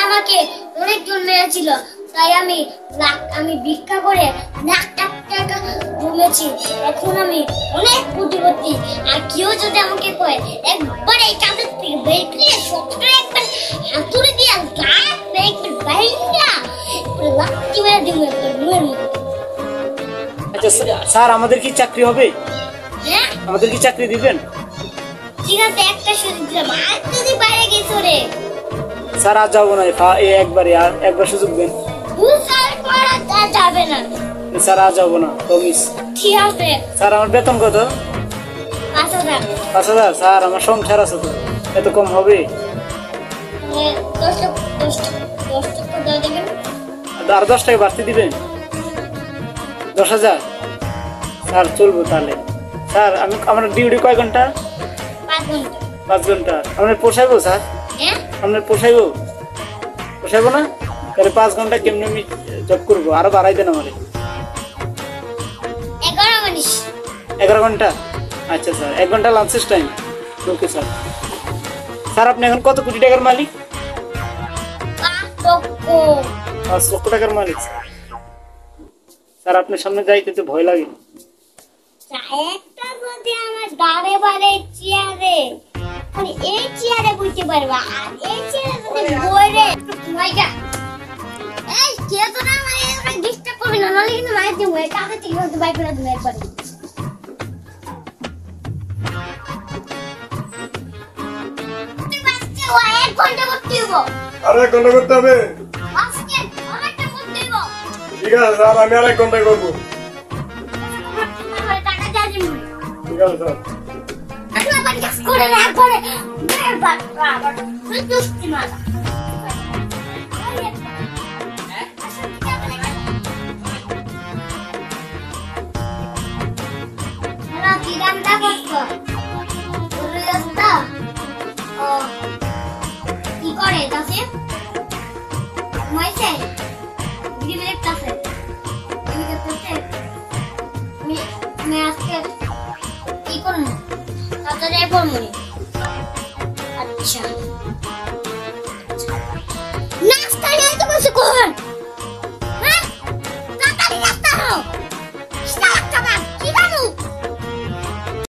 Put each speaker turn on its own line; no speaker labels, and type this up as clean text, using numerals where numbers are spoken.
আমাকে অনেকজন মেরেছিল, তাই আমি ভিক্ষা করে লাখ লাখ টাকা জমেছি। এখন আমি অনেক কোটিপতি। আর কেউ যদি আমাকে কয় একবার এই কাজের থেকে বের করে সবসময় একবার হাতুড়ি দিয়ে গাছ একবার বাইঙ্গা লাঠি মেরে দিব একবার রুমের মতো।
আচ্ছা স্যার, আমাদের কি চাকরি হবে?
হ্যাঁ,
আমাদের কি চাকরি দিবেন?
ঠিক আছে, একটা সুযোগ দিলাম। আর যদি বাইরে গেছো রে
স্যার, আর যাবো না, একবার সুযোগ দেন।
স্যার করা যাবে না।
স্যার, আর যাবো না, প্রমিস।
ঠিক আছে।
স্যার, আমার বেতন কত?
5,000।
5,000? স্যার, আমার সংসার আছে তো, এত কম হবে?
10 টাকা দেওয়া দেবেন।
আর 10 টাকা বাড়তি দিবেন? 10,000? স্যার, চলবো তাহলে। স্যার, আমার ডিউটি কয় ঘন্টা?
5 ঘন্টা।
5 ঘন্টা। আপনার পোষাইবো স্যার?
হ্যাঁ,
আপনার পোষাইবো না? তাহলে 5 ঘন্টা কেমনি আমি জব করবো? আরো বাড়াই দেন আমারে। 11 ঘন্টা? আচ্ছা স্যার, 1 ঘন্টা লাঞ্চের টাইম। Okay sir. স্যার, আপনি এখন কত কোটি টাকার মালিক? 5 লক্ষ টাকার মালিক। স্যার, আপনার সামনে যাইতে তো ভয় লাগে।
একটা যদি আমার দাঁড়ে বাড়ে চেয়ারে, মানে এই চেয়ারে বসতে পারবা, আর এই চেয়ারে যদি বইরে মাইকা এই কে তো না মানে ডিস্টার্ব করবে না, নালে কিন্তু মাইর দেবো। এই কাছে ঠিক মতো বাইক করে দেবো একবার। এক ঘন্টা করতে হইব।
আরে 1 ঘন্টা করতে হবে?
আজকে অনেকটা করতে হইব।
ঠিক আছে স্যার, আমি আর 1 ঘন্টা করবো।
টাকা দিয়ে দিন।
ঠিক আছে স্যার।
আচ্ছা বাড়ি কাজ করে না করে বাবা তুই দুষ্টি মারা। হ্যালো, কি রান্না করছো? ওরে রাস্তা কি করে তাতে মাইছে গ্রিমের কাছে আমি করতে আমি আজকে কি করব? তাড়াতাড়ি পড়মনি। আচ্ছা।